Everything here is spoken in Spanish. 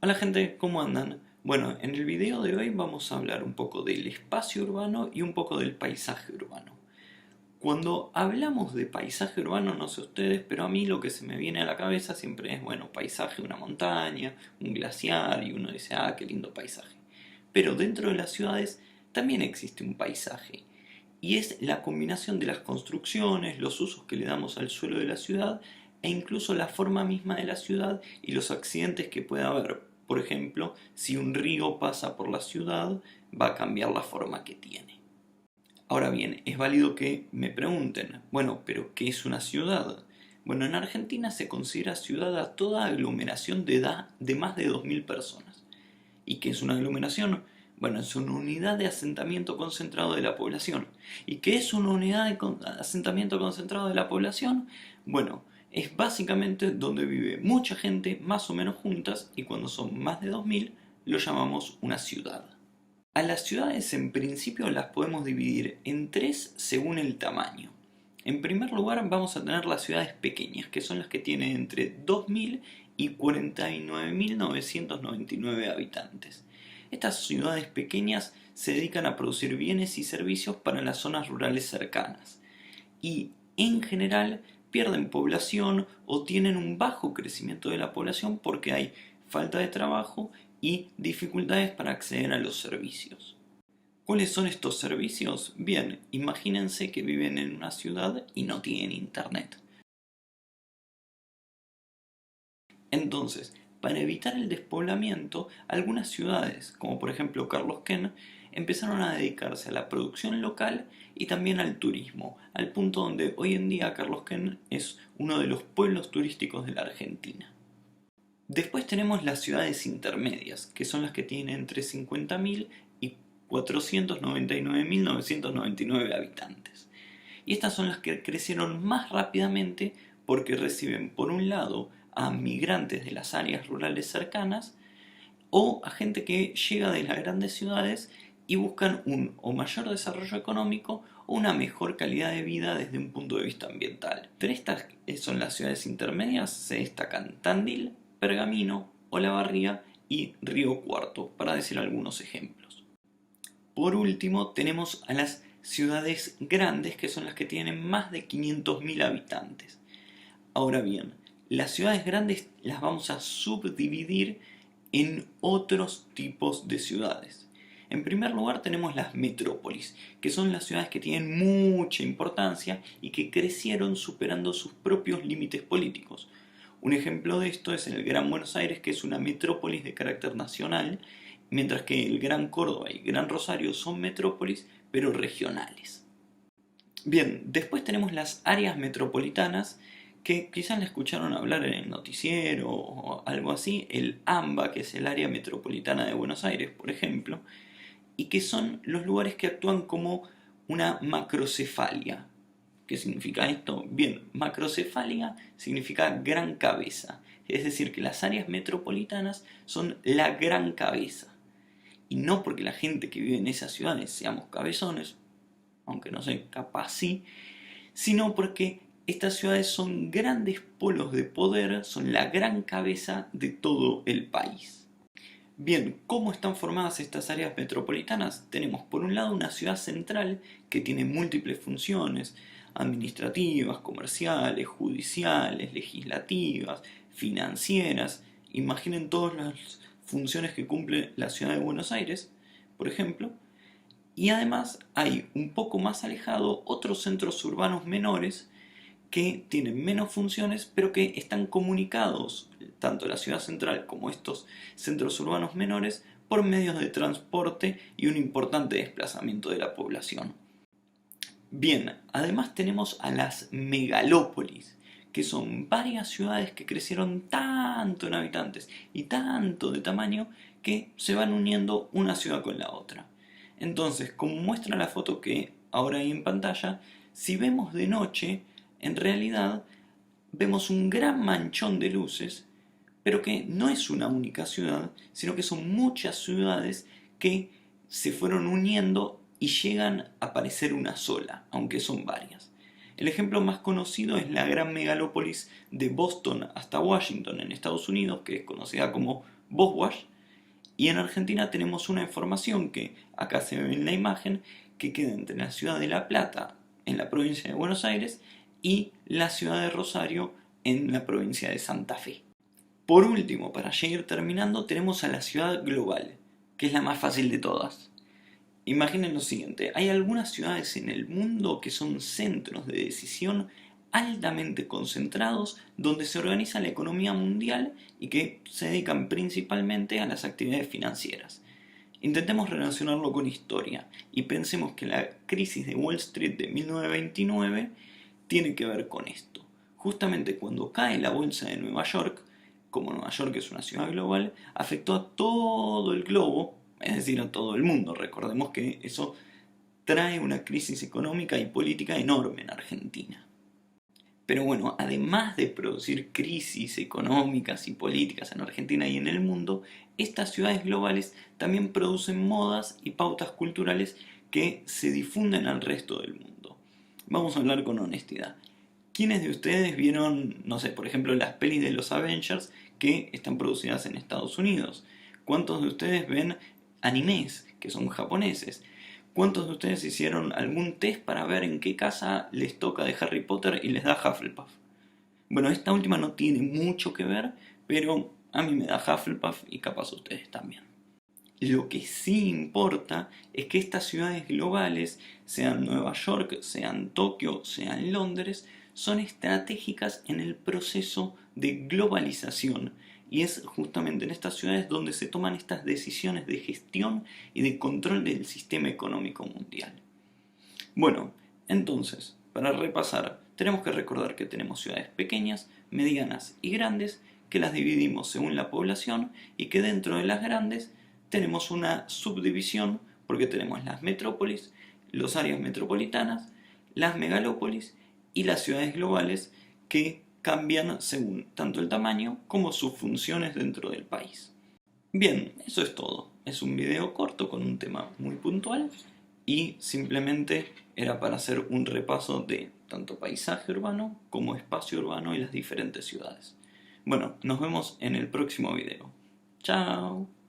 Hola gente, ¿cómo andan? Bueno, en el video de hoy vamos a hablar un poco del espacio urbano y un poco del paisaje urbano. Cuando hablamos de paisaje urbano, no sé ustedes, pero a mí lo que se me viene a la cabeza siempre es, bueno, paisaje, una montaña, un glaciar, y uno dice, ah, qué lindo paisaje. Pero dentro de las ciudades también existe un paisaje, y es la combinación de las construcciones, los usos que le damos al suelo de la ciudad, e incluso la forma misma de la ciudad y los accidentes que puede haber. Por ejemplo, si un río pasa por la ciudad, va a cambiar la forma que tiene. Ahora bien, es válido que me pregunten, bueno, pero ¿qué es una ciudad? Bueno, en Argentina se considera ciudad a toda aglomeración de más de 2.000 personas. ¿Y qué es una aglomeración? Bueno, es una unidad de asentamiento concentrado de la población. ¿Y qué es una unidad de asentamiento concentrado de la población? Bueno, es básicamente donde vive mucha gente más o menos juntas, y cuando son más de 2.000 lo llamamos una ciudad. A las ciudades en principio las podemos dividir en tres según el tamaño. En primer lugar vamos a tener las ciudades pequeñas, que son las que tienen entre 2.000 y 49.999 habitantes. Estas ciudades pequeñas se dedican a producir bienes y servicios para las zonas rurales cercanas y, en general, pierden población o tienen un bajo crecimiento de la población porque hay falta de trabajo y dificultades para acceder a los servicios. ¿Cuáles son estos servicios? Bien, imagínense que viven en una ciudad y no tienen internet. Entonces, para evitar el despoblamiento, algunas ciudades, como por ejemplo Carlos Ken, empezaron a dedicarse a la producción local y también al turismo, al punto donde hoy en día Carlos Ken es uno de los pueblos turísticos de la Argentina. Después tenemos las ciudades intermedias, que son las que tienen entre 50.000 y 499.999 habitantes. Y estas son las que crecieron más rápidamente porque reciben, por un lado, a migrantes de las áreas rurales cercanas o a gente que llega de las grandes ciudades y buscan un o mayor desarrollo económico o una mejor calidad de vida desde un punto de vista ambiental. Entre estas son las ciudades intermedias, se destacan Tandil, Pergamino, Olavarría y Río Cuarto, para decir algunos ejemplos. Por último, tenemos a las ciudades grandes, que son las que tienen más de 500.000 habitantes. Ahora bien, las ciudades grandes las vamos a subdividir en otros tipos de ciudades. En primer lugar tenemos las metrópolis, que son las ciudades que tienen mucha importancia y que crecieron superando sus propios límites políticos. Un ejemplo de esto es el Gran Buenos Aires, que es una metrópolis de carácter nacional, mientras que el Gran Córdoba y Gran Rosario son metrópolis, pero regionales. Bien, después tenemos las áreas metropolitanas, que quizás le escucharon hablar en el noticiero o algo así, el AMBA, que es el área metropolitana de Buenos Aires, por ejemplo, y que son los lugares que actúan como una macrocefalia. ¿Qué significa esto? Bien, macrocefalia significa gran cabeza, es decir, que las áreas metropolitanas son la gran cabeza. Y no porque la gente que vive en esas ciudades seamos cabezones, aunque no sé, capaz sí, sino porque estas ciudades son grandes polos de poder, son la gran cabeza de todo el país. Bien, ¿cómo están formadas estas áreas metropolitanas? Tenemos por un lado una ciudad central que tiene múltiples funciones administrativas, comerciales, judiciales, legislativas, financieras. Imaginen todas las funciones que cumple la ciudad de Buenos Aires, por ejemplo. Y además hay un poco más alejado otros centros urbanos menores que tienen menos funciones, pero que están comunicados, tanto la ciudad central como estos centros urbanos menores, por medios de transporte y un importante desplazamiento de la población. Bien, además tenemos a las megalópolis, que son varias ciudades que crecieron tanto en habitantes y tanto de tamaño que se van uniendo una ciudad con la otra. Entonces, como muestra la foto que ahora hay en pantalla, si vemos de noche, en realidad vemos un gran manchón de luces, pero que no es una única ciudad, sino que son muchas ciudades que se fueron uniendo y llegan a parecer una sola, aunque son varias. El ejemplo más conocido es la gran megalópolis de Boston hasta Washington en Estados Unidos, que es conocida como Boswash. Y en Argentina tenemos una información que acá se ve en la imagen, que queda entre la ciudad de La Plata, en la provincia de Buenos Aires, y la ciudad de Rosario, en la provincia de Santa Fe. Por último, para ya ir terminando, tenemos a la ciudad global, que es la más fácil de todas. Imaginen lo siguiente, hay algunas ciudades en el mundo que son centros de decisión altamente concentrados donde se organiza la economía mundial y que se dedican principalmente a las actividades financieras. Intentemos relacionarlo con historia y pensemos que la crisis de Wall Street de 1929 tiene que ver con esto. Justamente cuando cae la bolsa de Nueva York, como Nueva York es una ciudad global, afectó a todo el globo, es decir, a todo el mundo. Recordemos que eso trae una crisis económica y política enorme en Argentina. Pero bueno, además de producir crisis económicas y políticas en Argentina y en el mundo, estas ciudades globales también producen modas y pautas culturales que se difunden al resto del mundo. Vamos a hablar con honestidad. ¿Quiénes de ustedes vieron, no sé, por ejemplo, las pelis de los Avengers que están producidas en Estados Unidos? ¿Cuántos de ustedes ven animes que son japoneses? ¿Cuántos de ustedes hicieron algún test para ver en qué casa les toca de Harry Potter y les da Hufflepuff? Bueno, esta última no tiene mucho que ver, pero a mí me da Hufflepuff y capaz a ustedes también. Lo que sí importa es que estas ciudades globales, sean Nueva York, sean Tokio, sean Londres, son estratégicas en el proceso de globalización. Y es justamente en estas ciudades donde se toman estas decisiones de gestión y de control del sistema económico mundial. Bueno, entonces, para repasar, tenemos que recordar que tenemos ciudades pequeñas, medianas y grandes, que las dividimos según la población y que dentro de las grandes tenemos una subdivisión porque tenemos las metrópolis, las áreas metropolitanas, las megalópolis y las ciudades globales que cambian según tanto el tamaño como sus funciones dentro del país. Bien, eso es todo. Es un video corto con un tema muy puntual y simplemente era para hacer un repaso de tanto paisaje urbano como espacio urbano y las diferentes ciudades. Bueno, nos vemos en el próximo video. Chao.